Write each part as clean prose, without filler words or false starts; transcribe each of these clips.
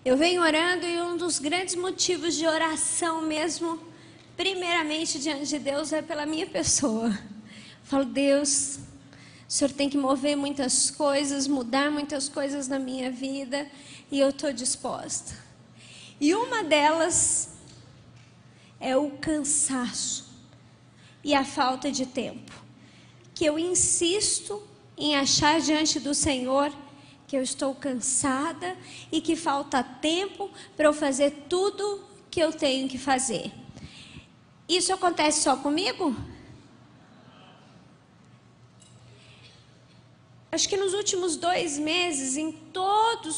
Eu venho orando e um dos grandes motivos de oração mesmo, primeiramente diante de Deus, é pela minha pessoa. Eu falo, Deus, o Senhor tem que mover muitas coisas, mudar muitas coisas na minha vida e eu estou disposta. E uma delas é o cansaço e a falta de tempo, que eu insisto em achar diante do Senhor que eu estou cansada e que falta tempo para eu fazer tudo que eu tenho que fazer. Isso acontece só comigo? Acho que nos últimos 2 meses, em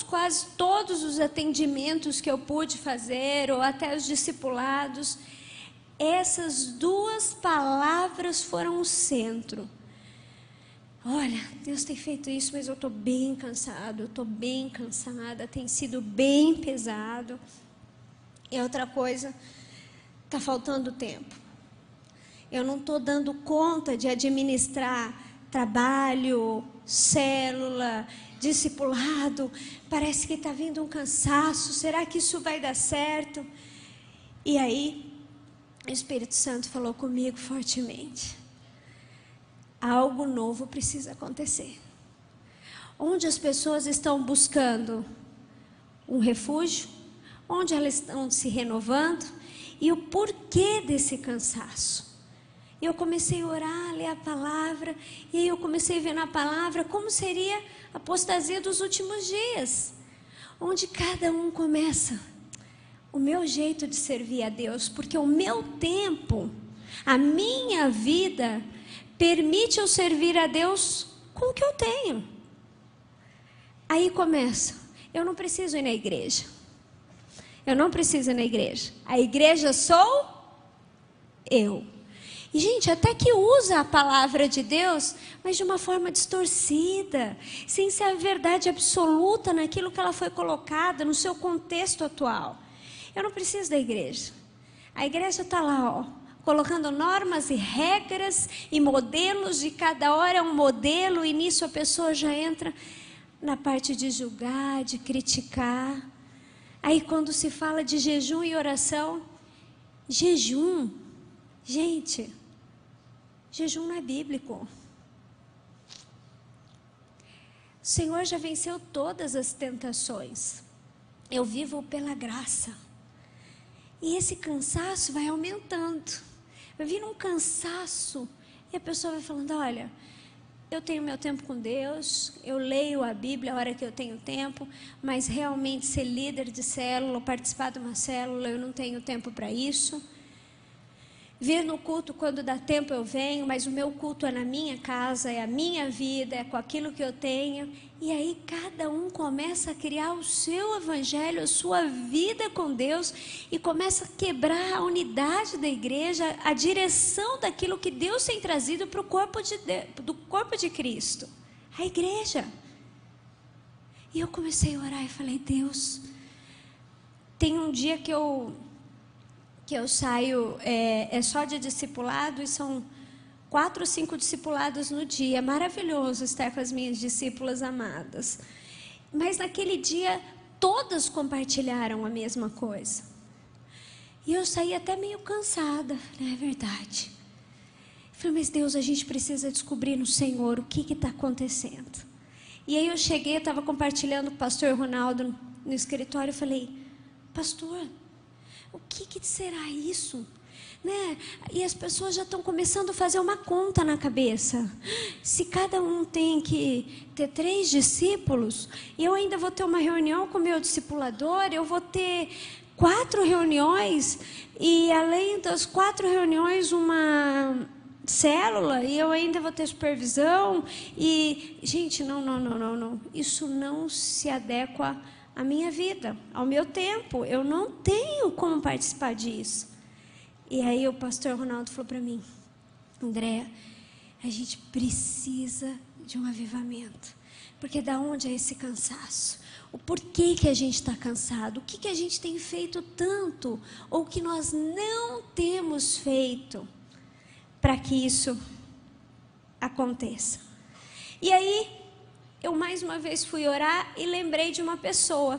quase todos os atendimentos que eu pude fazer, ou até os discipulados, essas 2 palavras foram o centro. Olha, Deus tem feito isso, mas eu estou bem cansado, eu estou bem cansada, tem sido bem pesado. E outra coisa, está faltando tempo. Eu não estou dando conta de administrar trabalho, célula, discipulado. Parece que está vindo um cansaço, será que isso vai dar certo? E aí, o Espírito Santo falou comigo fortemente. Algo novo precisa acontecer. Onde as pessoas estão buscando um refúgio, onde elas estão se renovando e o porquê desse cansaço. E eu comecei a orar, a ler a palavra, e aí eu comecei a ver na palavra como seria a apostasia dos últimos dias, onde cada um começa o meu jeito de servir a Deus, porque o meu tempo, a minha vida permite eu servir a Deus com o que eu tenho. Aí começa, eu não preciso ir na igreja. Eu não preciso ir na igreja. A igreja sou eu. E gente, até que usa a palavra de Deus, mas de uma forma distorcida, sem ser a verdade absoluta naquilo que ela foi colocada, no seu contexto atual. Eu não preciso da igreja. A igreja está lá, ó, colocando normas e regras e modelos, e cada hora é um modelo, e nisso a pessoa já entra na parte de julgar, de criticar. Aí quando se fala de jejum e oração, jejum, gente, jejum não é bíblico. O Senhor já venceu todas as tentações. Eu vivo pela graça. E esse cansaço vai aumentando. Vai vir um cansaço e a pessoa vai falando, olha, eu tenho meu tempo com Deus, eu leio a Bíblia a hora que eu tenho tempo, mas realmente ser líder de célula, ou participar de uma célula, eu não tenho tempo para isso. Vir no culto quando dá tempo eu venho, mas o meu culto é na minha casa, é a minha vida, é com aquilo que eu tenho. E aí cada um começa a criar o seu evangelho, a sua vida com Deus, e começa a quebrar a unidade da igreja, a direção daquilo que Deus tem trazido para o do corpo de Cristo, a igreja. E eu comecei a orar e falei, Deus, tem um dia que eu saio, é só de discipulado, e são 4 ou 5 discipulados no dia. Maravilhoso estar com as minhas discípulas amadas. Mas naquele dia, todas compartilharam a mesma coisa. E eu saí até meio cansada, é verdade. Falei, mas Deus, a gente precisa descobrir no Senhor o que está acontecendo. E aí eu cheguei, eu estava compartilhando com o pastor Ronaldo no escritório, eu falei, pastor, o que será isso? Né? E as pessoas já estão começando a fazer uma conta na cabeça. Se cada um tem que ter 3 discípulos, e eu ainda vou ter uma reunião com o meu discipulador, eu vou ter 4 reuniões, e além das 4 reuniões, uma célula, e eu ainda vou ter supervisão. E, gente, não. Isso não se adequa à minha vida, ao meu tempo. Eu não tenho como participar disso. E aí o pastor Ronaldo falou para mim, Andréa, a gente precisa de um avivamento. Porque da onde é esse cansaço? O porquê que a gente está cansado? O que a gente tem feito tanto? Ou que nós não temos feito para que isso aconteça? E aí, eu mais uma vez fui orar e lembrei de uma pessoa.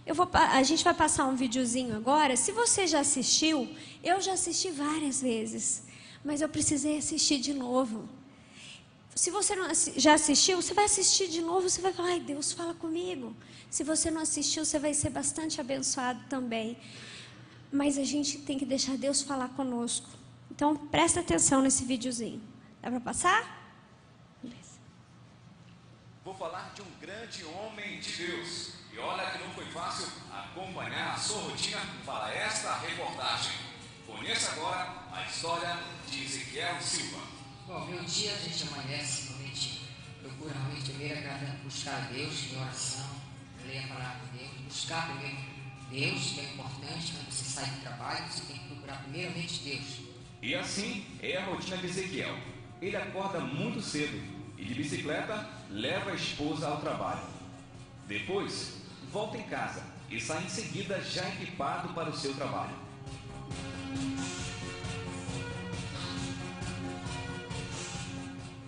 A gente vai passar um videozinho agora. Se você já assistiu, eu já assisti várias vezes, mas eu precisei assistir de novo. Se você não já assistiu, você vai assistir de novo, você vai falar, ai, Deus, fala comigo. Se você não assistiu, você vai ser bastante abençoado também. Mas a gente tem que deixar Deus falar conosco. Então, presta atenção nesse videozinho. Dá para passar? Beleza. Vou falar de um grande homem de Deus. E olha que não foi fácil acompanhar a sua rotina para esta reportagem. Conheça agora a história de Ezequiel Silva. Bom, meu dia a gente amanhece, realmente procura realmente primeiro buscar a Deus em oração, ler a palavra de Deus, buscar primeiro Deus, que é importante. Quando você sai do trabalho, você tem que procurar primeiramente Deus. E assim é a rotina de Ezequiel. Ele acorda muito cedo e de bicicleta leva a esposa ao trabalho. Depois, volta em casa e sai em seguida já equipado para o seu trabalho.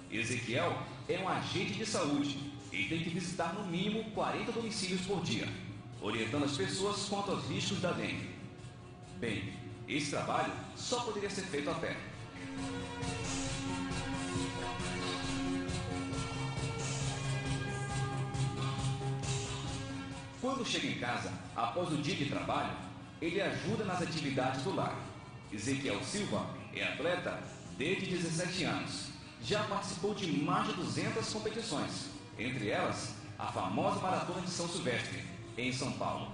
Ezequiel é um agente de saúde e tem que visitar no mínimo 40 domicílios por dia, orientando as pessoas quanto aos riscos da dengue. Bem, esse trabalho só poderia ser feito a pé. Quando chega em casa, após o dia de trabalho, ele ajuda nas atividades do lar. Ezequiel Silva é atleta desde 17 anos. Já participou de mais de 200 competições, entre elas a famosa Maratona de São Silvestre, em São Paulo.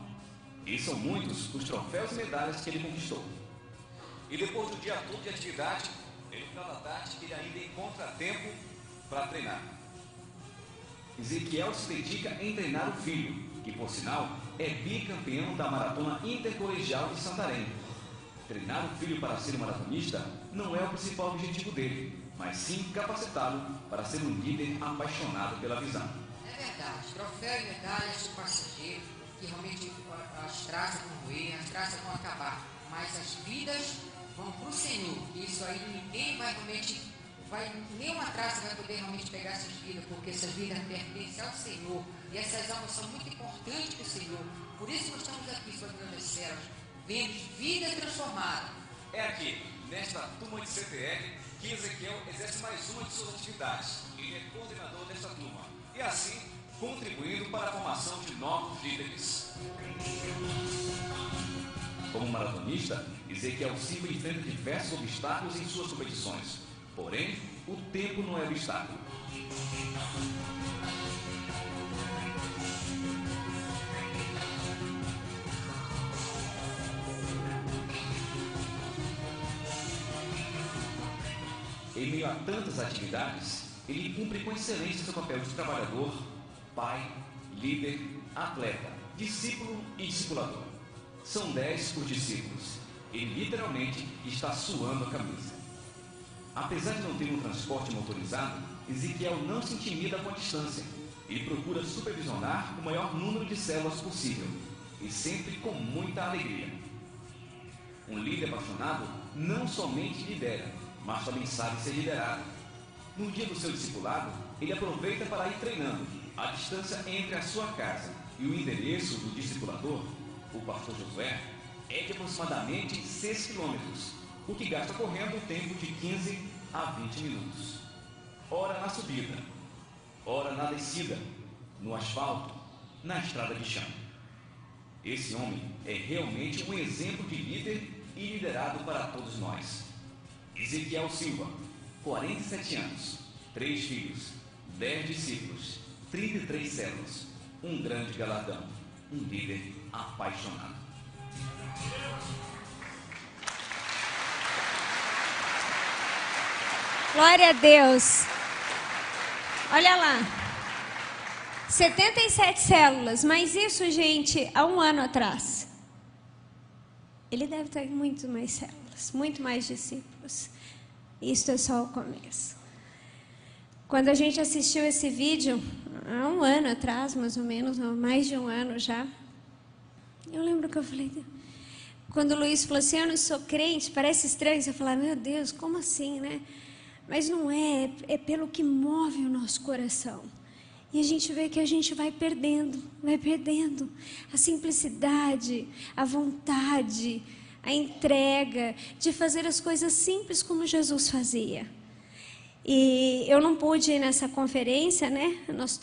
E são muitos os troféus e medalhas que ele conquistou. E depois do dia todo de atividade, no final da tarde, ele ainda encontra tempo para treinar. Ezequiel se dedica em treinar o filho, que por sinal é bicampeão da Maratona Intercolegial de Santarém. Treinar o filho para ser um maratonista não é o principal objetivo dele, mas sim capacitá-lo para ser um líder apaixonado pela visão. É verdade, troféu e medalhas são passageiros, que realmente as traças vão roer, as traças vão acabar, mas as vidas vão para o Senhor. Isso aí ninguém vai realmente, nenhuma traça vai poder realmente pegar essas vidas, porque essas vidas pertencem ao Senhor, e essas almas são muito importantes para o Senhor. Por isso nós estamos aqui sobre as células, vendo vidas transformadas. É aqui, nesta turma de CTL, que Ezequiel exerce mais uma de suas atividades. Ele é coordenador desta turma e assim contribuindo para a formação de novos líderes. Como maratonista, Ezequiel Silva enfrenta diversos obstáculos em suas competições. Porém, o tempo não é obstáculo. Em meio a tantas atividades, ele cumpre com excelência seu papel de trabalhador, pai, líder, atleta, discípulo e discipulador. São 10 os discípulos. Ele literalmente está suando a camisa. Apesar de não ter um transporte motorizado, Ezequiel não se intimida com a distância. Ele procura supervisionar o maior número de células possível, e sempre com muita alegria. Um líder apaixonado não somente lidera, mas também sabe ser liderado. No dia do seu discipulado, ele aproveita para ir treinando. A distância entre a sua casa e o endereço do discipulador, o pastor Josué, é de aproximadamente 6 quilômetros, o que gasta correndo um tempo de 15 a 20 minutos. Ora na subida, ora na descida, no asfalto, na estrada de chão. Esse homem é realmente um exemplo de líder e liderado para todos nós. Ezequiel Silva, 47 anos, 3 filhos, 10 discípulos, 33 células, um grande galardão, um líder apaixonado. Glória a Deus. Olha lá. 77 células, mas isso, gente, há um ano atrás. Ele deve ter muito mais células, muito mais discípulos. Isso é só o começo. Quando a gente assistiu esse vídeo, há um ano atrás, mais ou menos, mais de um ano já, eu lembro que eu falei, quando o Luiz falou assim, eu não sou crente, parece estranho, você falar, meu Deus, como assim, né? Mas não é, é pelo que move o nosso coração. E a gente vê que a gente vai perdendo a simplicidade, a vontade, a entrega de fazer as coisas simples como Jesus fazia. E eu não pude ir nessa conferência, né? Nós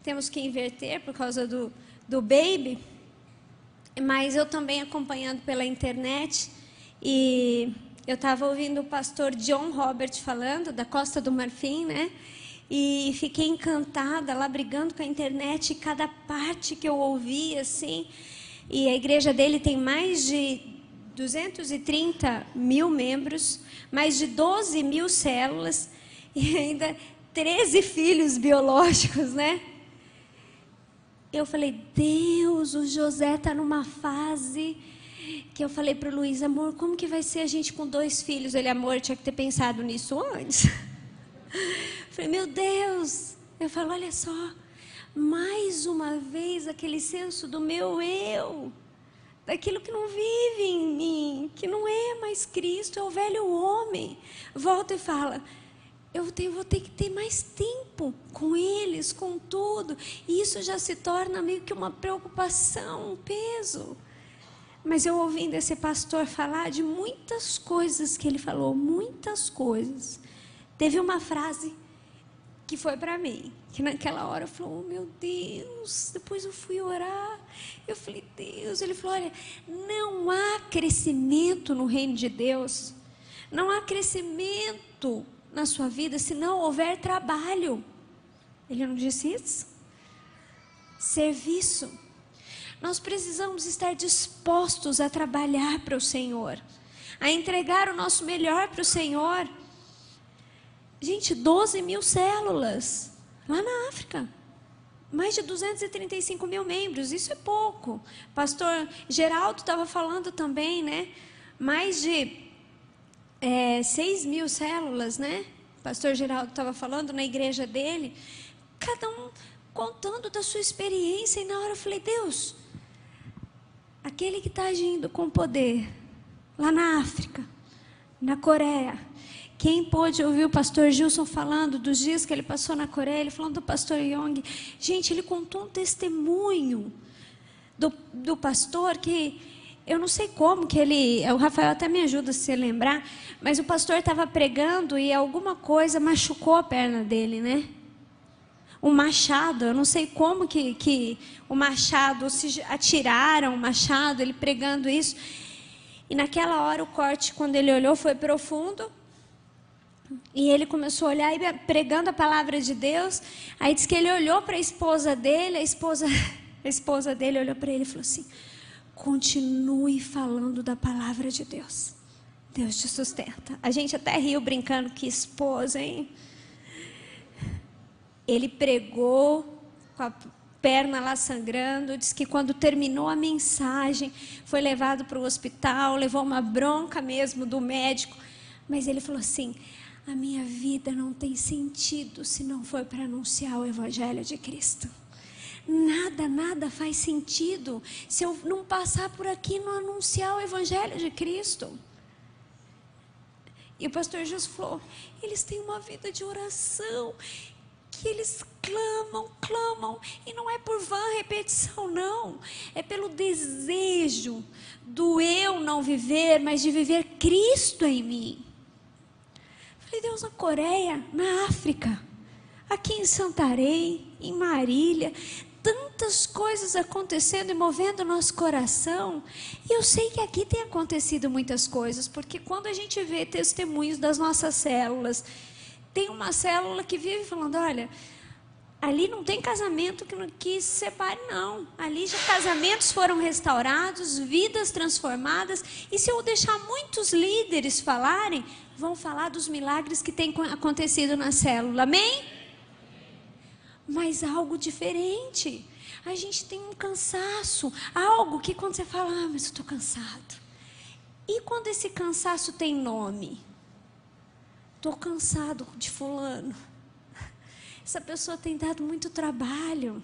temos que inverter por causa do baby, mas eu também acompanhando pela internet, e eu estava ouvindo o pastor John Robert falando, da Costa do Marfim, né? E fiquei encantada lá, brigando com a internet, e cada parte que eu ouvi, assim, e a igreja dele tem mais de 230 mil membros, mais de 12 mil células, e ainda 13 filhos biológicos, né? Eu falei, Deus, o José está numa fase que eu falei para o Luiz, amor, como que vai ser a gente com 2 filhos? Ele, amor, tinha que ter pensado nisso antes. Eu falei, meu Deus. Eu falo, olha só, mais uma vez aquele senso do meu eu, daquilo que não vive em mim, que não é mais Cristo, é o velho homem. Volta e fala, vou ter que ter mais tempo com eles, com tudo. E isso já se torna meio que uma preocupação, um peso. Mas eu ouvindo esse pastor falar de muitas coisas que ele falou, muitas coisas. Teve uma frase que foi para mim, que naquela hora eu falei, oh, meu Deus. Depois eu fui orar, eu falei, Deus. Ele falou, olha, não há crescimento no reino de Deus, não há crescimento na sua vida se não houver trabalho. Ele não disse isso? Serviço. Nós precisamos estar dispostos a trabalhar para o Senhor, a entregar o nosso melhor para o Senhor. Gente, 12 mil células lá na África, mais de 235 mil membros, isso é pouco. Pastor Geraldo estava falando também, né? Mais de 6 mil células, né? Pastor Geraldo estava falando na igreja dele, cada um contando da sua experiência. E na hora eu falei, Deus, aquele que está agindo com poder lá na África, na Coreia, quem pôde ouvir o pastor Gilson falando dos dias que ele passou na Coreia, ele falando do pastor Yong, gente, ele contou um testemunho do pastor que eu não sei como que o Rafael até me ajuda se lembrar, mas o pastor estava pregando e alguma coisa machucou a perna dele, né? Um machado, eu não sei como que o machado, se atiraram o machado, ele pregando isso. E naquela hora o corte, quando ele olhou, foi profundo. E ele começou a olhar e pregando a palavra de Deus. Aí diz que ele olhou para a esposa dele, a esposa dele olhou para ele e falou assim, continue falando da palavra de Deus. Deus te sustenta. A gente até riu brincando, que esposa, hein? Ele pregou com a perna lá sangrando, diz que quando terminou a mensagem, foi levado para o hospital, levou uma bronca mesmo do médico, mas ele falou assim, a minha vida não tem sentido se não for para anunciar o Evangelho de Cristo. Nada faz sentido se eu não passar por aqui e não anunciar o Evangelho de Cristo. E o pastor Jesus falou, eles têm uma vida de oração, que eles clamam, e não é por vã repetição, não, é pelo desejo do eu não viver, mas de viver Cristo em mim. Falei, Deus, na Coreia, na África, aqui em Santarém, em Marília, tantas coisas acontecendo e movendo o nosso coração. E eu sei que aqui tem acontecido muitas coisas, porque quando a gente vê testemunhos das nossas células, tem uma célula que vive falando, olha, ali não tem casamento que se separe, não. Ali já casamentos foram restaurados, vidas transformadas. E se eu deixar muitos líderes falarem, vão falar dos milagres que têm acontecido na célula. Amém? Mas algo diferente. A gente tem um cansaço. Algo que quando você fala, mas eu estou cansado. E quando esse cansaço tem nome? Estou cansado de fulano. Essa pessoa tem dado muito trabalho.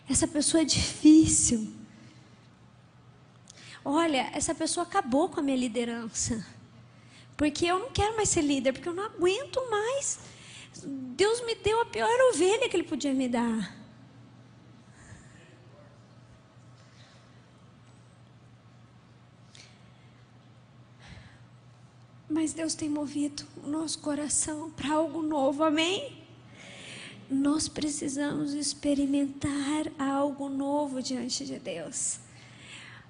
Essa pessoa é difícil. Olha, essa pessoa acabou com a minha liderança. Porque eu não quero mais ser líder, porque eu não aguento mais Deus me deu a pior ovelha que Ele podia me dar. Mas Deus tem movido o nosso coração para algo novo, amém? Nós precisamos experimentar algo novo diante de Deus.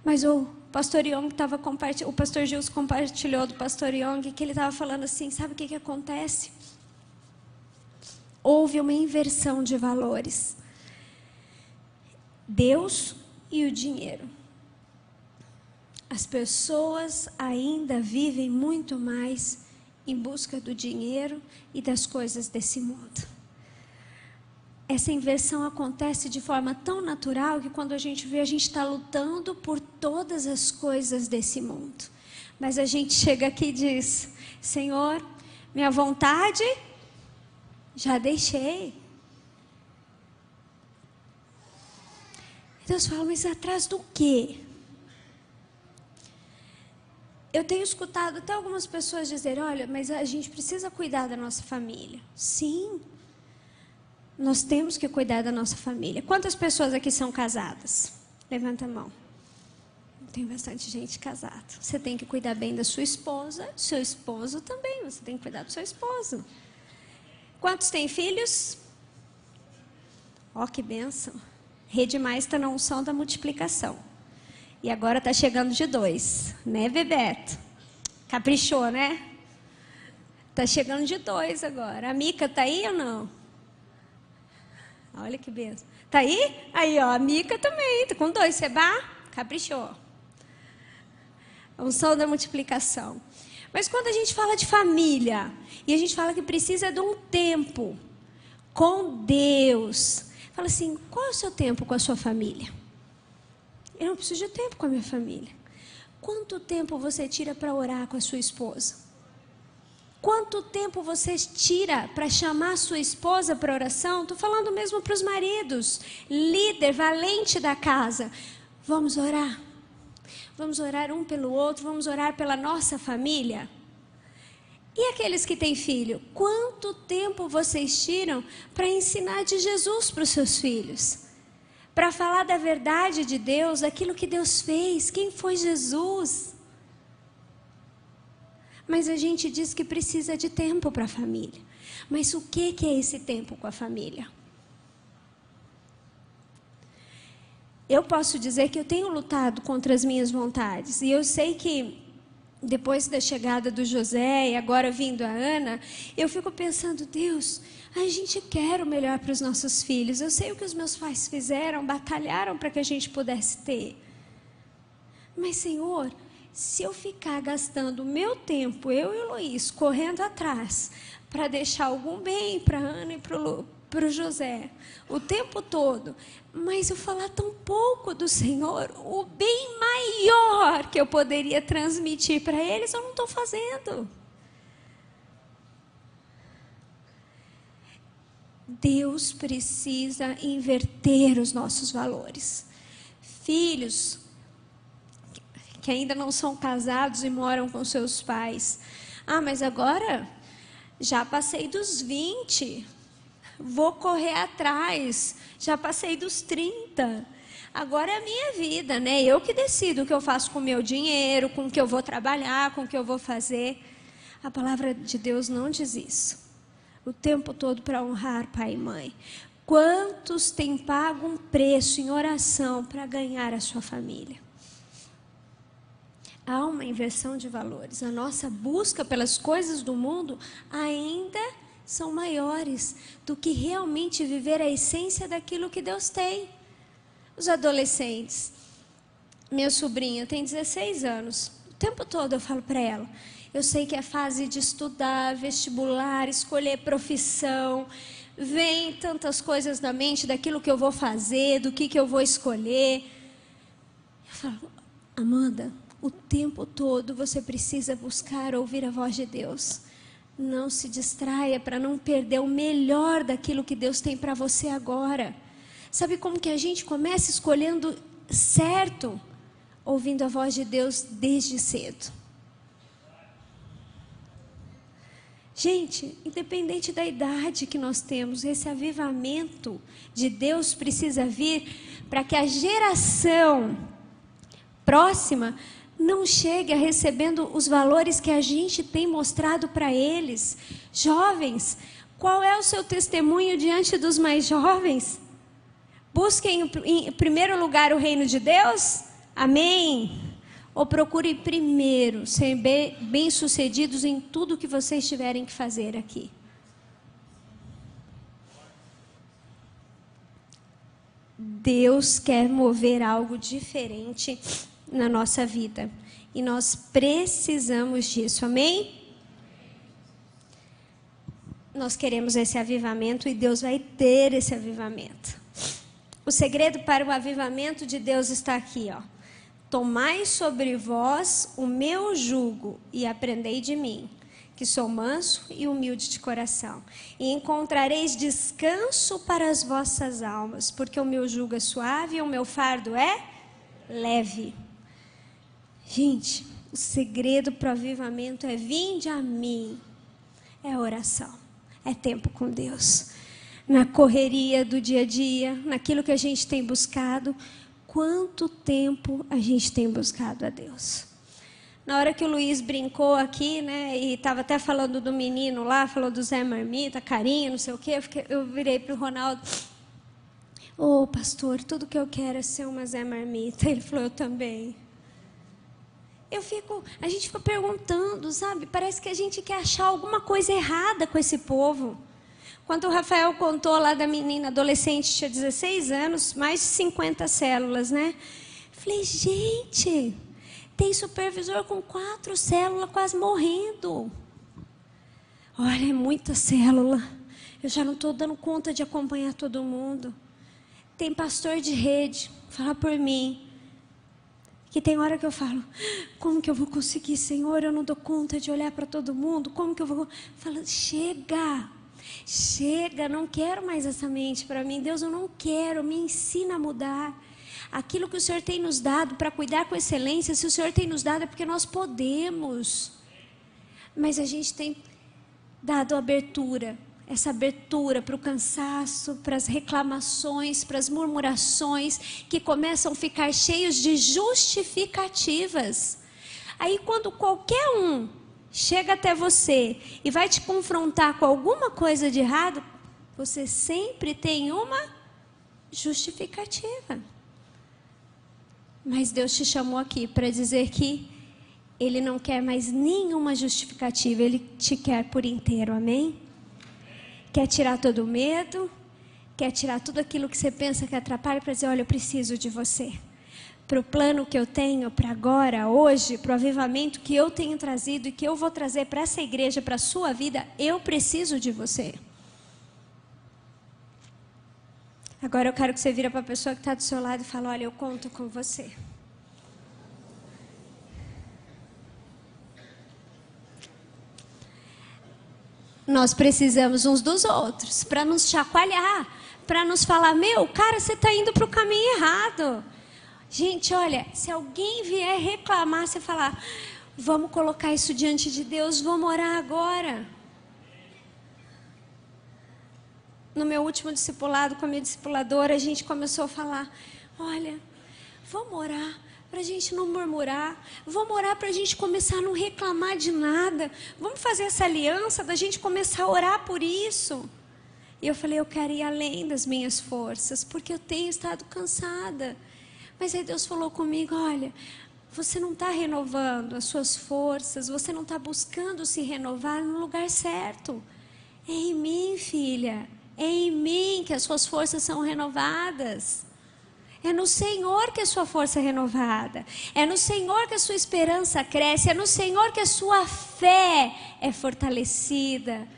Mas o pastor Young estava compartilhando, o pastor Gilson compartilhou do pastor Young, que ele estava falando assim, sabe o que acontece? Houve uma inversão de valores. Deus e o dinheiro. As pessoas ainda vivem muito mais em busca do dinheiro e das coisas desse mundo. Essa inversão acontece de forma tão natural que quando a gente vê, a gente está lutando por todas as coisas desse mundo. Mas a gente chega aqui e diz, Senhor, minha vontade já deixei. Deus fala, mas atrás do quê? Eu tenho escutado até algumas pessoas dizer, olha, mas a gente precisa cuidar da nossa família. Sim, nós temos que cuidar da nossa família. Quantas pessoas aqui são casadas? Levanta a mão. Tem bastante gente casada. Você tem que cuidar bem da sua esposa, seu esposo também, você tem que cuidar do seu esposo. Quantos têm filhos? Ó, que bênção. Rede Mais está na unção da multiplicação. E agora está chegando de 2, né, Bebeto? Caprichou, né? Está chegando de 2 agora. A Mica está aí ou não? Olha que benção. Está aí? Aí, ó, a Mica também. Está com 2, Seba? Caprichou. A unção da multiplicação. Mas quando a gente fala de família, e a gente fala que precisa de um tempo com Deus, fala assim, qual é o seu tempo com a sua família? Eu não preciso de tempo com a minha família. Quanto tempo você tira para orar com a sua esposa? Quanto tempo você tira para chamar a sua esposa para oração? Estou falando mesmo para os maridos. Líder, valente da casa. Vamos orar. Vamos orar um pelo outro. Vamos orar pela nossa família. E aqueles que têm filho? Quanto tempo vocês tiram para ensinar de Jesus para os seus filhos? Para falar da verdade de Deus, daquilo que Deus fez, quem foi Jesus. Mas a gente diz que precisa de tempo para a família. Mas o que é esse tempo com a família? Eu posso dizer que eu tenho lutado contra as minhas vontades. E eu sei que depois da chegada do José e agora vindo a Ana, eu fico pensando, Deus, a gente quer o melhor para os nossos filhos. Eu sei o que os meus pais fizeram, batalharam para que a gente pudesse ter. Mas, Senhor, se eu ficar gastando o meu tempo, eu e o Luiz, correndo atrás, para deixar algum bem para a Ana e para o José, o tempo todo, mas eu falar tão pouco do Senhor, o bem maior que eu poderia transmitir para eles, eu não estou fazendo. Deus precisa inverter os nossos valores. Filhos que ainda não são casados e moram com seus pais. Ah, mas agora já passei dos 20, vou correr atrás, já passei dos 30. Agora é a minha vida, né? Eu que decido o que eu faço com o meu dinheiro, com o que eu vou trabalhar, com o que eu vou fazer. A palavra de Deus não diz isso. O tempo todo para honrar pai e mãe. Quantos têm pago um preço em oração para ganhar a sua família? Há uma inversão de valores. A nossa busca pelas coisas do mundo ainda são maiores do que realmente viver a essência daquilo que Deus tem. Os adolescentes. Minha sobrinha tem 16 anos. O tempo todo eu falo para ela, eu sei que é fase de estudar, vestibular, escolher profissão, vem tantas coisas na mente daquilo que eu vou fazer, do que eu vou escolher. Eu falo, Amanda, o tempo todo você precisa buscar ouvir a voz de Deus. Não se distraia para não perder o melhor daquilo que Deus tem para você agora. Sabe como que a gente começa escolhendo certo? Ouvindo a voz de Deus desde cedo. Gente, independente da idade que nós temos, esse avivamento de Deus precisa vir para que a geração próxima não chegue a recebendo os valores que a gente tem mostrado para eles. Jovens, qual é o seu testemunho diante dos mais jovens? Busquem em primeiro lugar o reino de Deus? Amém? Ou procurem primeiro ser bem-sucedidos em tudo que vocês tiverem que fazer aqui? Deus quer mover algo diferente na nossa vida. E nós precisamos disso, amém? Nós queremos esse avivamento e Deus vai ter esse avivamento. O segredo para o avivamento de Deus está aqui, ó. Tomai sobre vós o meu jugo e aprendei de mim, que sou manso e humilde de coração. E encontrareis descanso para as vossas almas, porque o meu jugo é suave e o meu fardo é leve. Gente, o segredo para o avivamento é: vinde a mim. É oração, é tempo com Deus. Na correria do dia a dia, naquilo que a gente tem buscado, quanto tempo a gente tem buscado a Deus? Na hora que o Luiz brincou aqui, né, e estava até falando do menino lá, falou do Zé Marmita, carinho, não sei o quê, eu virei para o Ronaldo: ô pastor, tudo que eu quero é ser uma Zé Marmita. Ele falou: eu também. A gente fica perguntando, sabe? Parece que a gente quer achar alguma coisa errada com esse povo. Quando o Rafael contou lá da menina adolescente, tinha 16 anos, mais de 50 células, né? Falei: gente, tem supervisor com 4 células quase morrendo. Olha, é muita célula. Eu já não estou dando conta de acompanhar todo mundo. Tem pastor de rede, fala por mim, que tem hora que eu falo: como que eu vou conseguir, Senhor? Eu não dou conta de olhar para todo mundo. Como que eu vou? Fala: chega, não quero mais essa mente para mim. Deus, eu não quero, me ensina a mudar. Aquilo que o Senhor tem nos dado para cuidar com excelência, se o Senhor tem nos dado é porque nós podemos. Mas a gente tem dado abertura, essa abertura para o cansaço, para as reclamações, para as murmurações, que começam a ficar cheios de justificativas. Aí quando qualquer um chega até você e vai te confrontar com alguma coisa de errado, você sempre tem uma justificativa. Mas Deus te chamou aqui para dizer que Ele não quer mais nenhuma justificativa, Ele te quer por inteiro, amém? Quer tirar todo o medo, quer tirar tudo aquilo que você pensa que atrapalha, para dizer: olha, eu preciso de você. Para o plano que eu tenho para agora, hoje, para o avivamento que eu tenho trazido e que eu vou trazer para essa igreja, para a sua vida, eu preciso de você. Agora eu quero que você vira para a pessoa que está do seu lado e fala: olha, eu conto com você. Nós precisamos uns dos outros para nos chacoalhar, para nos falar: meu, cara, você está indo para o caminho errado. Gente, olha, se alguém vier reclamar, você falar: vamos colocar isso diante de Deus, vamos orar agora. No meu último discipulado com a minha discipuladora, a gente começou a falar: olha, vamos orar para a gente não murmurar, vamos orar para a gente começar a não reclamar de nada, vamos fazer essa aliança da gente começar a orar por isso. E eu falei: eu quero ir além das minhas forças, porque eu tenho estado cansada. Mas aí Deus falou comigo: olha, você não está renovando as suas forças, você não está buscando se renovar no lugar certo. É em mim, filha, é em mim que as suas forças são renovadas. É no Senhor que a sua força é renovada. É no Senhor que a sua esperança cresce. É no Senhor que a sua fé é fortalecida.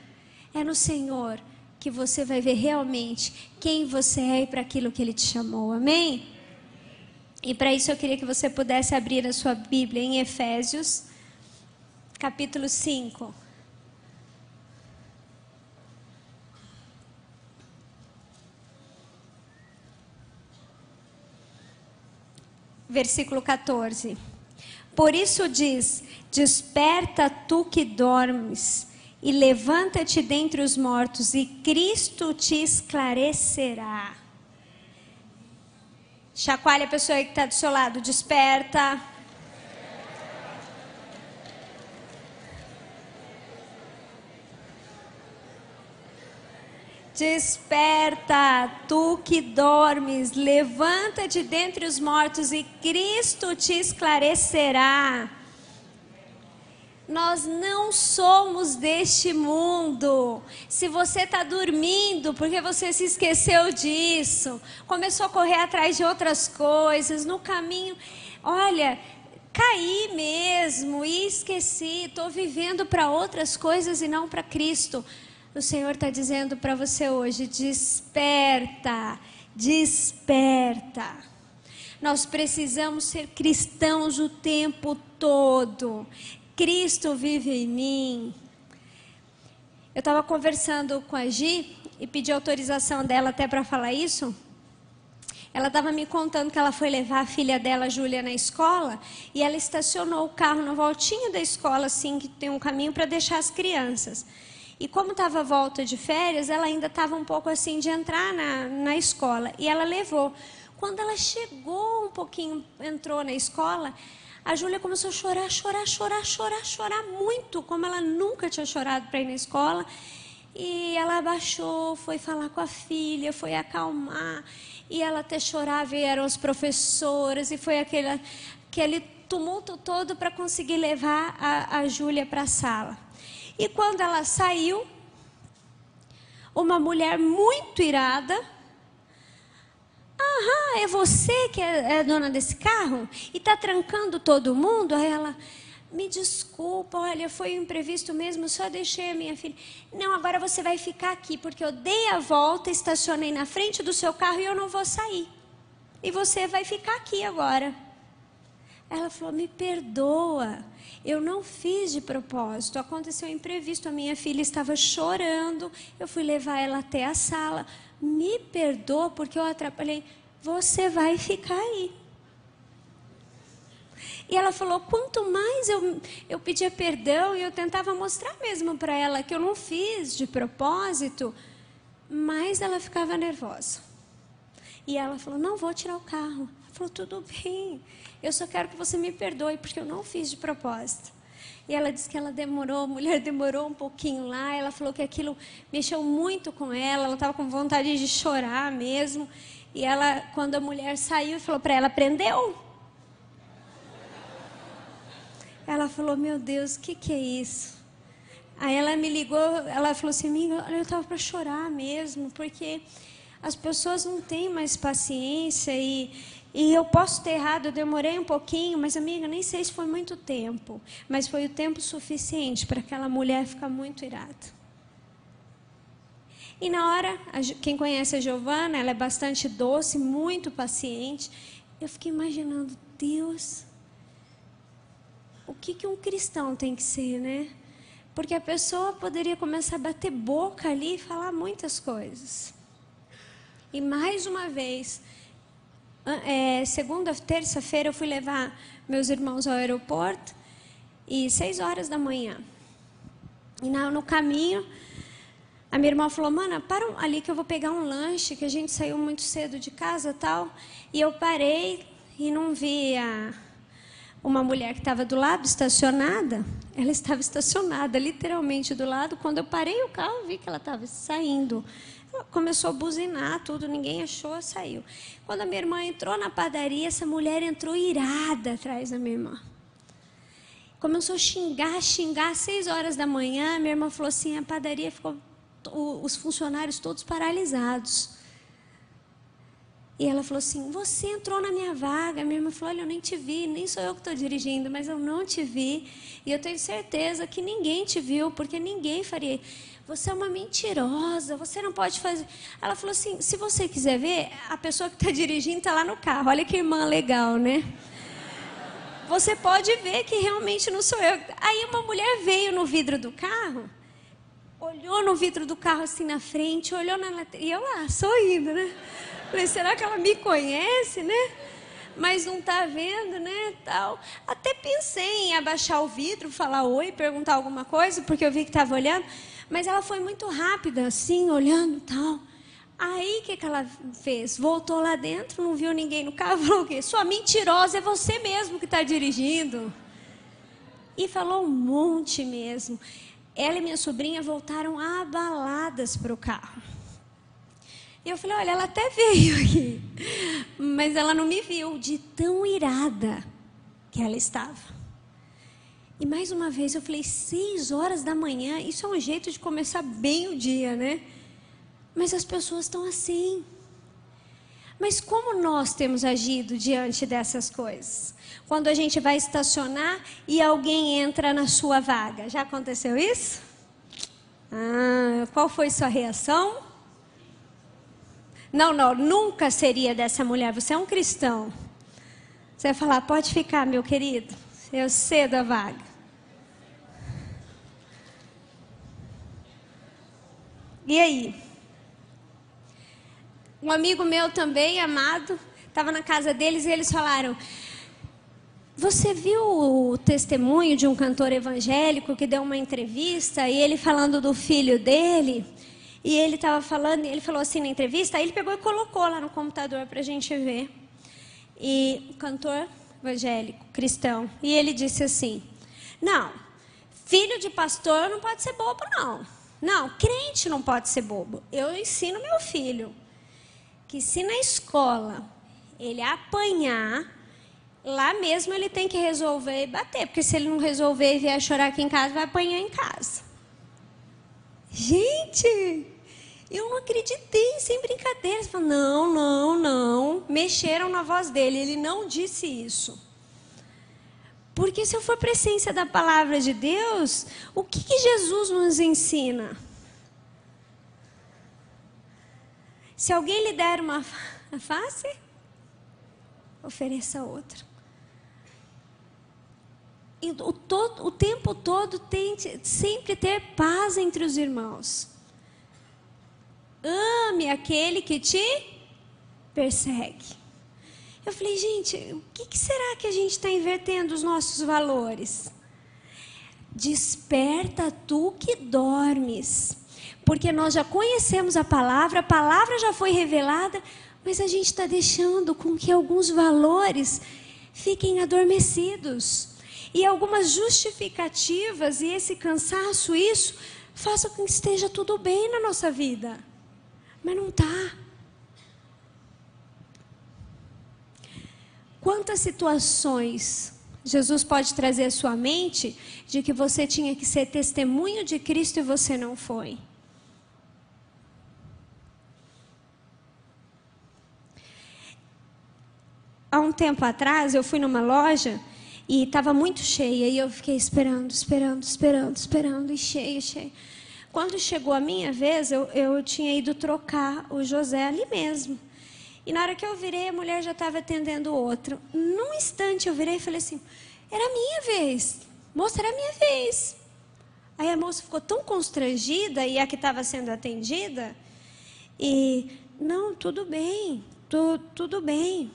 É no Senhor que você vai ver realmente quem você é e para aquilo que Ele te chamou. Amém? E para isso eu queria que você pudesse abrir a sua Bíblia em Efésios, capítulo 5. Versículo 14. Por isso diz: desperta tu que dormes, e levanta-te dentre os mortos, e Cristo te esclarecerá. Chacoalha a pessoa que está do seu lado, desperta. Desperta, tu que dormes, levanta-te dentre os mortos e Cristo te esclarecerá. Nós não somos deste mundo. Se você está dormindo porque você se esqueceu disso, começou a correr atrás de outras coisas, no caminho, olha, caí mesmo e esqueci, estou vivendo para outras coisas e não para Cristo. O Senhor está dizendo para você hoje, desperta, desperta. Nós precisamos ser cristãos o tempo todo. Cristo vive em mim. Eu estava conversando com a Gi e pedi autorização dela até para falar isso. Ela estava me contando que ela foi levar a filha dela, Júlia, na escola, e ela estacionou o carro na voltinha da escola, assim, que tem um caminho para deixar as crianças. E como estava a volta de férias, ela ainda estava um pouco assim de entrar na escola. E ela levou. Quando ela chegou um pouquinho, entrou na escola, a Júlia começou a chorar muito, como ela nunca tinha chorado para ir na escola. E ela abaixou, foi falar com a filha, foi acalmar. E ela até chorava, e eram as professoras, e foi aquele tumulto todo para conseguir levar a Júlia para a sala. E quando ela saiu, uma mulher muito irada, é você que é dona desse carro? E está trancando todo mundo? Aí ela, me desculpa, olha, foi um imprevisto mesmo, só deixei a minha filha. Não, agora você vai ficar aqui, porque eu dei a volta, estacionei na frente do seu carro e eu não vou sair. E você vai ficar aqui agora. Ela falou, me perdoa, eu não fiz de propósito, aconteceu um imprevisto, a minha filha estava chorando, eu fui levar ela até a sala, me perdoa porque eu atrapalhei, você vai ficar aí. E ela falou, quanto mais eu pedia perdão e eu tentava mostrar mesmo para ela que eu não fiz de propósito, mais ela ficava nervosa. E ela falou, não vou tirar o carro. Ela falou, tudo bem, eu só quero que você me perdoe, porque eu não fiz de propósito. E ela disse que ela demorou, a mulher demorou um pouquinho lá, ela falou que aquilo mexeu muito com ela estava com vontade de chorar mesmo. E ela, quando a mulher saiu, falou para ela, prendeu? Ela falou, meu Deus, o que é isso? Aí ela me ligou, ela falou assim, amiga, eu estava para chorar mesmo, porque as pessoas não têm mais paciência e eu posso ter errado, eu demorei um pouquinho, mas amiga, nem sei se foi muito tempo, mas foi o tempo suficiente para aquela mulher ficar muito irada. E na hora, quem conhece a Giovana, ela é bastante doce, muito paciente. Eu fiquei imaginando, Deus, o que um cristão tem que ser, né? Porque a pessoa poderia começar a bater boca ali e falar muitas coisas. E mais uma vez, terça-feira, eu fui levar meus irmãos ao aeroporto, e 6 horas da manhã. E no caminho, a minha irmã falou, mana, para ali que eu vou pegar um lanche, que a gente saiu muito cedo de casa e tal. E eu parei e não vi uma mulher que estava do lado, estacionada. Ela estava estacionada, literalmente do lado. Quando eu parei o carro, vi que ela estava saindo. Ela começou a buzinar, tudo, ninguém achou, saiu. Quando a minha irmã entrou na padaria, essa mulher entrou irada atrás da minha irmã. Começou a xingar, 6 horas da manhã. Minha irmã falou assim, a padaria ficou, os funcionários todos paralisados. E ela falou assim, você entrou na minha vaga. Minha irmã falou, olha, eu nem te vi, nem sou eu que estou dirigindo, mas eu não te vi. E eu tenho certeza que ninguém te viu, porque ninguém faria. Você é uma mentirosa, você não pode fazer. Ela falou assim, se você quiser ver, a pessoa que está dirigindo está lá no carro. Olha que irmã legal, né? Você pode ver que realmente não sou eu. Aí uma mulher veio no vidro do carro, olhou no vidro do carro assim na frente, olhou na lateral, e eu lá, sorrindo, né? Falei, será que ela me conhece, né? mas não está vendo, né, tal. Até pensei em abaixar o vidro, falar oi, perguntar alguma coisa, porque eu vi que estava olhando, mas ela foi muito rápida, assim, olhando, tal. Aí, o que ela fez? Voltou lá dentro, não viu ninguém no carro, falou o quê? Sua mentirosa, é você mesmo que está dirigindo. E falou um monte mesmo. Ela e minha sobrinha voltaram abaladas para o carro. E eu falei, olha, ela até veio aqui, mas ela não me viu, de tão irada que ela estava. E mais uma vez eu falei, 6 horas da manhã, isso é um jeito de começar bem o dia, né? Mas as pessoas estão assim. Mas como nós temos agido diante dessas coisas? Quando a gente vai estacionar e alguém entra na sua vaga. Já aconteceu isso? Qual foi sua reação? Não, nunca seria dessa mulher. Você é um cristão. Você vai falar, pode ficar, meu querido. Eu cedo a vaga. E aí? Um amigo meu também, amado, estava na casa deles e eles falaram, você viu o testemunho de um cantor evangélico que deu uma entrevista e ele falando do filho dele? E ele estava falando, ele falou assim na entrevista, aí ele pegou e colocou lá no computador para a gente ver. E cantor evangélico, cristão. E ele disse assim, não, filho de pastor não pode ser bobo, não. Não, crente não pode ser bobo. Eu ensino meu filho que se na escola ele apanhar, lá mesmo ele tem que resolver e bater. Porque se ele não resolver e vier chorar aqui em casa, vai apanhar em casa. Gente, eu não acreditei, sem brincadeira. Falei, não. Mexeram na voz dele, ele não disse isso. Porque se eu for para a essência da palavra de Deus, o que Jesus nos ensina? Se alguém lhe der uma face, ofereça outra. E o tempo todo tente sempre ter paz entre os irmãos. Ame aquele que te persegue. Eu falei, gente, o que será que a gente está invertendo os nossos valores? Desperta tu que dormes. Porque nós já conhecemos a palavra já foi revelada, mas a gente está deixando com que alguns valores fiquem adormecidos. E algumas justificativas e esse cansaço, isso, faça com que esteja tudo bem na nossa vida. Mas não está. Quantas situações Jesus pode trazer à sua mente de que você tinha que ser testemunho de Cristo e você não foi? Há um tempo atrás, eu fui numa loja e estava muito cheia. E eu fiquei esperando, e cheia. Quando chegou a minha vez, eu tinha ido trocar o José ali mesmo. E na hora que eu virei, a mulher já estava atendendo outro. Num instante eu virei e falei assim, era a minha vez. Moça, era a minha vez. Aí a moça ficou tão constrangida, e a que estava sendo atendida, e, não, tudo bem, tudo bem.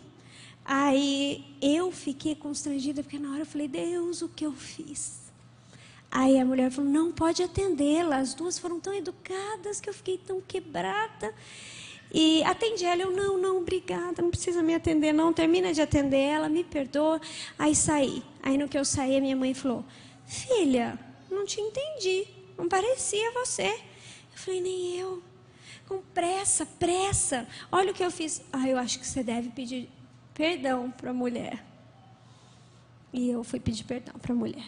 Aí eu fiquei constrangida, porque na hora eu falei, Deus, o que eu fiz? Aí a mulher falou, não, pode atendê-la. As duas foram tão educadas que eu fiquei tão quebrada. E atendi ela, eu, não, obrigada, não precisa me atender, não. Termina de atender ela, me perdoa. Aí saí. Aí no que eu saí, a minha mãe falou, filha, não te entendi, não parecia você. Eu falei, nem eu. Com pressa. Olha o que eu fiz. Eu acho que você deve pedir perdão para a mulher. E eu fui pedir perdão para a mulher.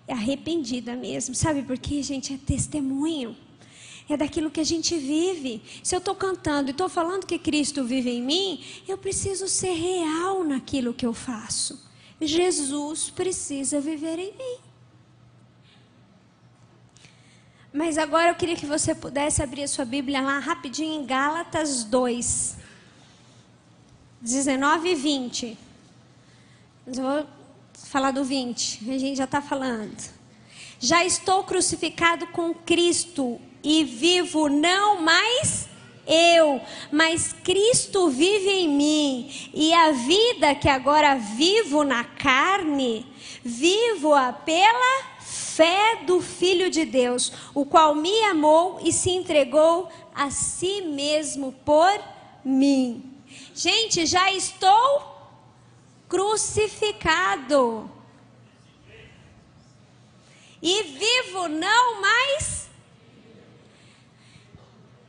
Arrependida mesmo. Sabe por quê, gente? É testemunho. É daquilo que a gente vive. Se eu estou cantando e estou falando que Cristo vive em mim, eu preciso ser real naquilo que eu faço. Jesus precisa viver em mim. Mas agora eu queria que você pudesse abrir a sua Bíblia lá rapidinho em Gálatas 2. 19 e 20. Eu vou falar do 20. A gente já está falando. Já estou crucificado com Cristo e vivo não mais mas Cristo vive em mim, e a vida que agora vivo na carne, vivo-a pela fé do Filho de Deus, o qual me amou e se entregou a si mesmo por mim. Gente, já estou crucificado. E vivo não mais.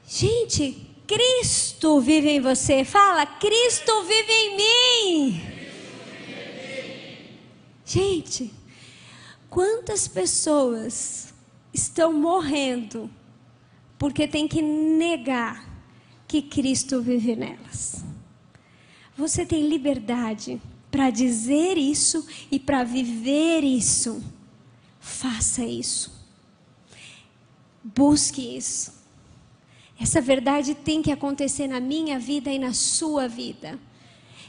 Gente, Cristo vive em você. Fala, Cristo vive em mim. Gente, quantas pessoas estão morrendo porque tem que negar que Cristo vive nelas? Você tem liberdade para dizer isso e para viver isso. Faça isso. Busque isso. Essa verdade tem que acontecer na minha vida e na sua vida.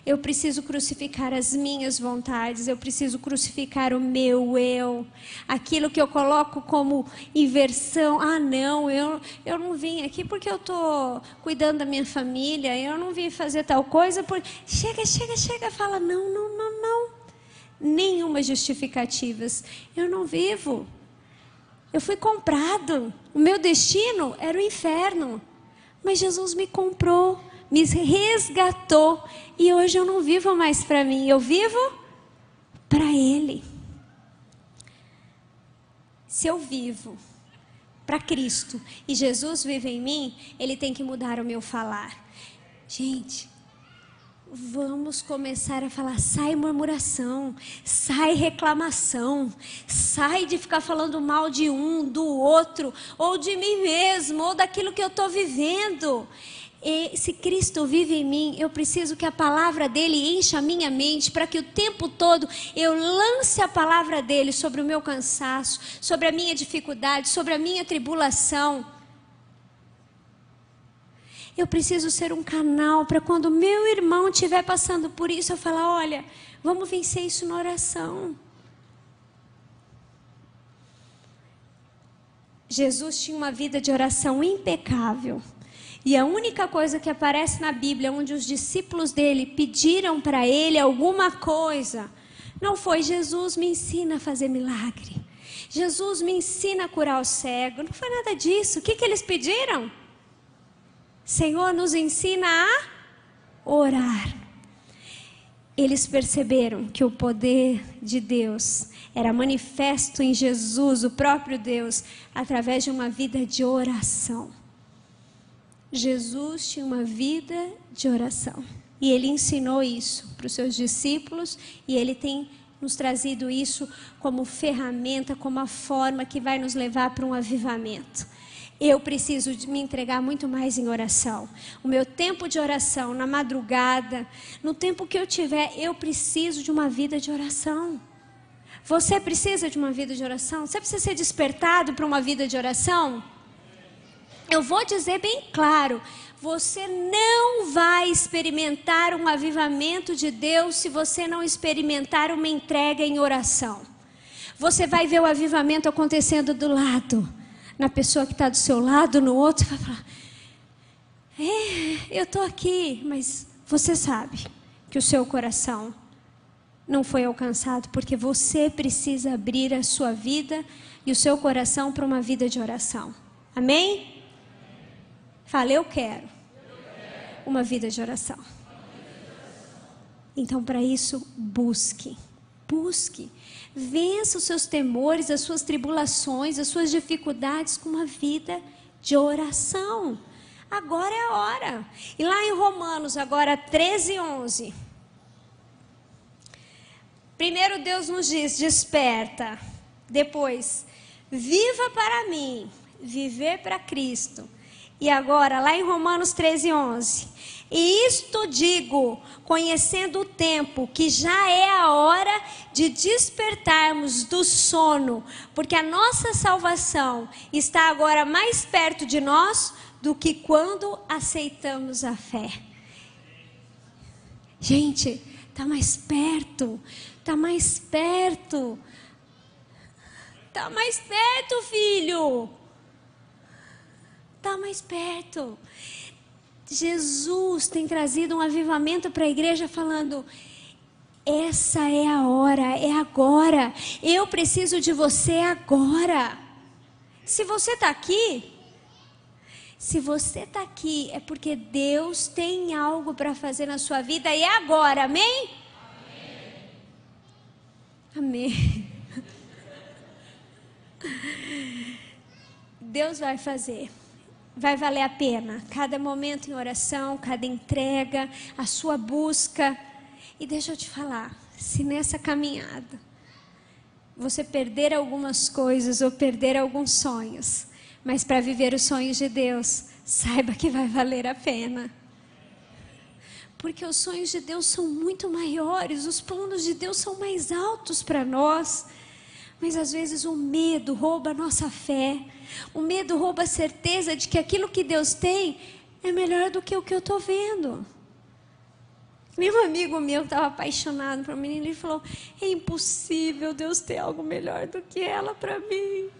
Eu preciso crucificar as minhas vontades, eu preciso crucificar o meu eu, aquilo que eu coloco como inversão. Ah, não, eu não vim aqui porque eu estou cuidando da minha família, eu não vim fazer tal coisa. Chega, fala, não. Nenhuma justificativas. Eu não vivo. Eu fui comprado. O meu destino era o inferno. Mas Jesus me comprou, me resgatou. E hoje eu não vivo mais para mim. Eu vivo para Ele. Se eu vivo para Cristo e Jesus vive em mim, Ele tem que mudar o meu falar. Gente, vamos começar a falar, sai murmuração, sai reclamação, sai de ficar falando mal de um, do outro, ou de mim mesmo, ou daquilo que eu estou vivendo. E se Cristo vive em mim, eu preciso que a palavra dele encha a minha mente, para que o tempo todo eu lance a palavra dele sobre o meu cansaço, sobre a minha dificuldade, sobre a minha tribulação. Eu preciso ser um canal para quando meu irmão estiver passando por isso, eu falar, olha, vamos vencer isso na oração. Jesus tinha uma vida de oração impecável. E a única coisa que aparece na Bíblia, onde os discípulos dele pediram para ele alguma coisa, não foi Jesus me ensina a fazer milagre. Jesus me ensina a curar o cego. Não foi nada disso. O que eles pediram? Senhor, nos ensina a orar. Eles perceberam que o poder de Deus era manifesto em Jesus, o próprio Deus, através de uma vida de oração. Jesus tinha uma vida de oração. E Ele ensinou isso para os seus discípulos. E Ele tem nos trazido isso como ferramenta, como a forma que vai nos levar para um avivamento. Eu preciso de me entregar muito mais em oração. O meu tempo de oração, na madrugada, no tempo que eu tiver, eu preciso de uma vida de oração. Você precisa de uma vida de oração? Você precisa ser despertado para uma vida de oração? Eu vou dizer bem claro, você não vai experimentar um avivamento de Deus se você não experimentar uma entrega em oração. Você vai ver o avivamento acontecendo do lado, na pessoa que está do seu lado, no outro, vai falar, eu estou aqui, mas você sabe que o seu coração não foi alcançado, porque você precisa abrir a sua vida e o seu coração para uma vida de oração. Amém? Fala, eu quero uma vida de oração. Então, para isso, busque. Vença os seus temores, as suas tribulações, as suas dificuldades com uma vida de oração. Agora é a hora. E lá em Romanos, agora 13:11. Primeiro Deus nos diz, desperta. Depois, viva para mim, viver para Cristo. E agora, lá em Romanos 13:11. E isto digo, conhecendo o tempo, que já é a hora de despertarmos do sono, porque a nossa salvação está agora mais perto de nós do que quando aceitamos a fé. Gente, está mais perto, está mais perto. Está mais perto, filho. Está mais perto. Jesus tem trazido um avivamento para a igreja falando: essa é a hora, é agora. Eu preciso de você agora. Se você está aqui, é porque Deus tem algo para fazer na sua vida e é agora, amém? Amém. Deus vai fazer. Vai valer a pena. Cada momento em oração, cada entrega, a sua busca. E deixa eu te falar, se nessa caminhada você perder algumas coisas ou perder alguns sonhos, mas para viver os sonhos de Deus, saiba que vai valer a pena. Porque os sonhos de Deus são muito maiores, os planos de Deus são mais altos para nós. Mas às vezes o medo rouba a nossa fé. O medo rouba a certeza de que aquilo que Deus tem é melhor do que o que eu estou vendo. Meu amigo meu estava apaixonado por uma menina e falou: é impossível Deus ter algo melhor do que ela para mim.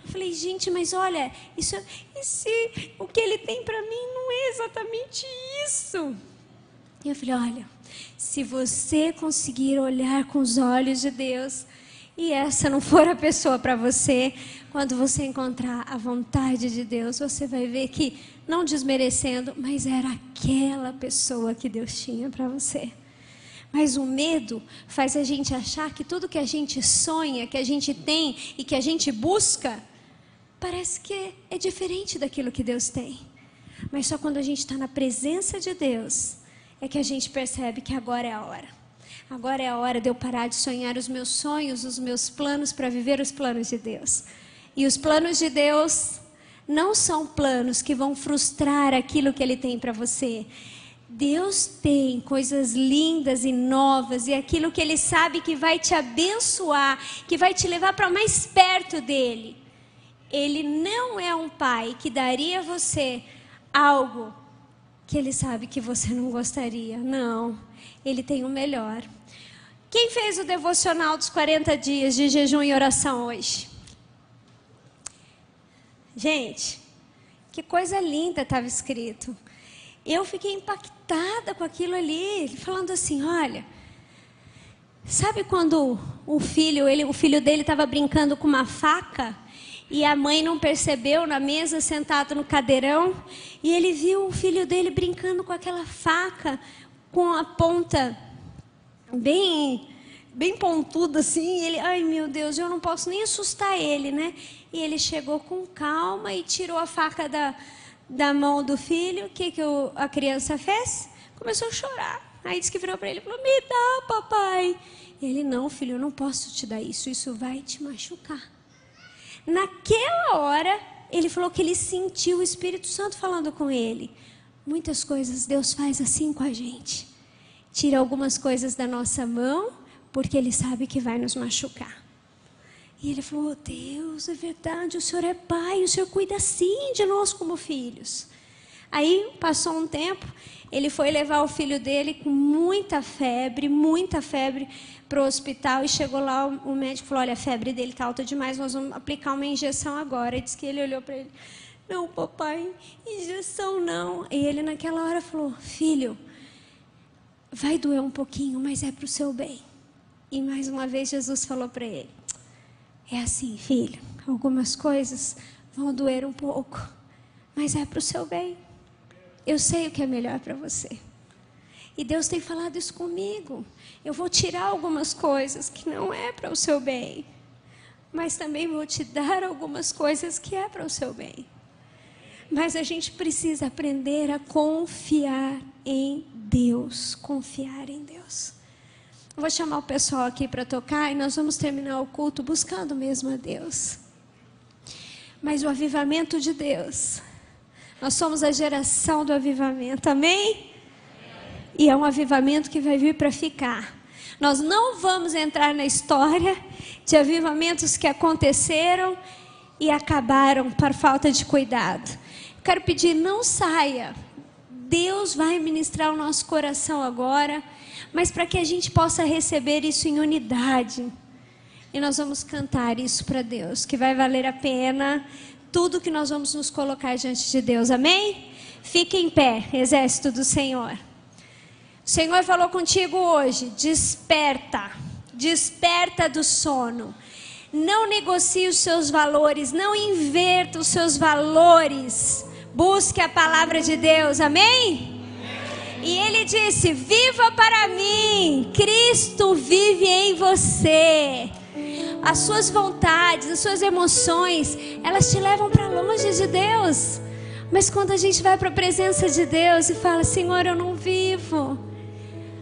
Eu falei: gente, mas olha, e se o que ele tem para mim não é exatamente isso? E eu falei: olha, se você conseguir olhar com os olhos de Deus, e essa não for a pessoa para você, quando você encontrar a vontade de Deus, você vai ver que, não desmerecendo, mas era aquela pessoa que Deus tinha para você. Mas o medo faz a gente achar que tudo que a gente sonha, que a gente tem e que a gente busca, parece que é diferente daquilo que Deus tem. Mas só quando a gente está na presença de Deus, é que a gente percebe que agora é a hora. Agora é a hora de eu parar de sonhar os meus sonhos, os meus planos, para viver os planos de Deus. E os planos de Deus não são planos que vão frustrar aquilo que Ele tem para você. Deus tem coisas lindas e novas, e aquilo que Ele sabe que vai te abençoar, que vai te levar para mais perto dEle. Ele não é um pai que daria a você algo que Ele sabe que você não gostaria. Não, Ele tem o melhor. Quem fez o devocional dos 40 dias de jejum e oração hoje? Gente, que coisa linda estava escrito. Eu fiquei impactada com aquilo ali, falando assim: olha, sabe quando o filho dele estava brincando com uma faca e a mãe não percebeu na mesa, sentado no cadeirão, e ele viu o filho dele brincando com aquela faca com a ponta bem pontuda assim, e ele: ai meu Deus, eu não posso nem assustar ele, né? E ele chegou com calma e tirou a faca da mão do filho. O que a criança fez? Começou a chorar. Aí disse que virou para ele e falou: me dá, papai. E ele: não, filho, eu não posso te dar isso, isso vai te machucar. Naquela hora, ele falou que ele sentiu o Espírito Santo falando com ele. Muitas coisas Deus faz assim com a gente. Tira algumas coisas da nossa mão, porque Ele sabe que vai nos machucar. E ele falou: oh, Deus, é verdade, o Senhor é pai, o Senhor cuida sim de nós como filhos. Aí passou um tempo, ele foi levar o filho dele com muita febre para o hospital, e chegou lá, o médico falou: olha, a febre dele está alta demais, nós vamos aplicar uma injeção agora. E disse que ele olhou para ele: não, papai, injeção não. E ele naquela hora falou: filho, vai doer um pouquinho, mas é para o seu bem. E mais uma vez Jesus falou para ele: é assim, filho, algumas coisas vão doer um pouco, mas é para o seu bem. Eu sei o que é melhor para você. E Deus tem falado isso comigo. Eu vou tirar algumas coisas que não é para o seu bem, mas também vou te dar algumas coisas que é para o seu bem. Mas a gente precisa aprender a confiar em Deus. Confiar em Deus. Eu vou chamar o pessoal aqui para tocar e nós vamos terminar o culto buscando mesmo a Deus. Mas o avivamento de Deus, nós somos a geração do avivamento, amém? E é um avivamento que vai vir para ficar. Nós não vamos entrar na história de avivamentos que aconteceram e acabaram por falta de cuidado. Quero pedir, não saia. Deus vai ministrar o nosso coração agora, mas para que a gente possa receber isso em unidade. E nós vamos cantar isso para Deus, que vai valer a pena tudo que nós vamos nos colocar diante de Deus, amém? Fique em pé, exército do Senhor. O Senhor falou contigo hoje, desperta, desperta do sono. Não negocie os seus valores, não inverta os seus valores. Busque a palavra de Deus, amém? E ele disse, viva para mim, Cristo vive em você. As suas vontades, as suas emoções, elas te levam para longe de Deus. Mas quando a gente vai para a presença de Deus e fala, Senhor, eu não vivo.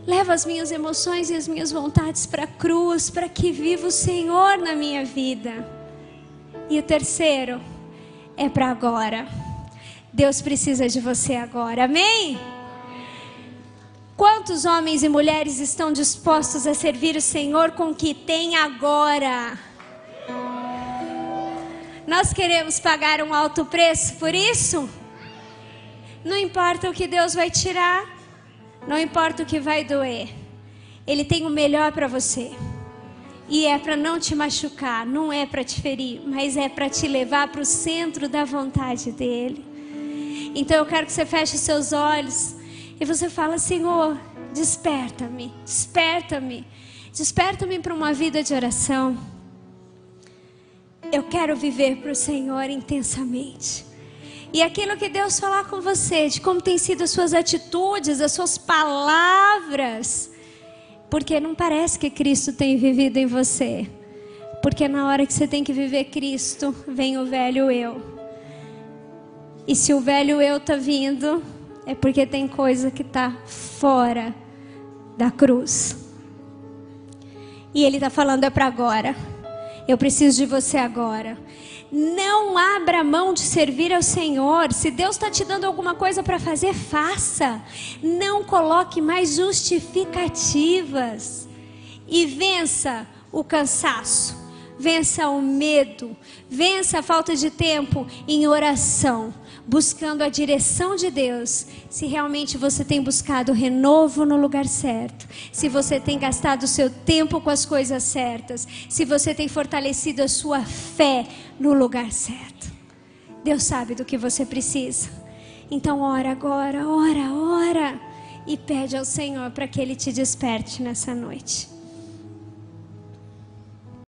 Leva as minhas emoções e as minhas vontades para a cruz, para que viva o Senhor na minha vida. E o terceiro é para agora. Deus precisa de você agora, amém? Quantos homens e mulheres estão dispostos a servir o Senhor com o que tem agora? Nós queremos pagar um alto preço por isso? Não importa o que Deus vai tirar. Não importa o que vai doer, Ele tem o melhor para você. E é para não te machucar, não é para te ferir, mas é para te levar para o centro da vontade dEle. Então eu quero que você feche os seus olhos e você fala, Senhor, desperta-me, desperta-me, desperta-me para uma vida de oração. Eu quero viver para o Senhor intensamente. E aquilo que Deus falar com você, de como tem sido as suas atitudes, as suas palavras, porque não parece que Cristo tem vivido em você. Porque na hora que você tem que viver Cristo, vem o velho eu. E se o velho eu está vindo, é porque tem coisa que está fora da cruz. E Ele está falando, é para agora. Eu preciso de você agora. Não abra mão de servir ao Senhor. Se Deus está te dando alguma coisa para fazer, faça. Não coloque mais justificativas. E vença o cansaço. Vença o medo. Vença a falta de tempo em oração. Buscando a direção de Deus. Se realmente você tem buscado renovo no lugar certo. Se você tem gastado o seu tempo com as coisas certas. Se você tem fortalecido a sua fé no lugar certo. Deus sabe do que você precisa. Então ora agora, ora. E pede ao Senhor para que Ele te desperte nessa noite.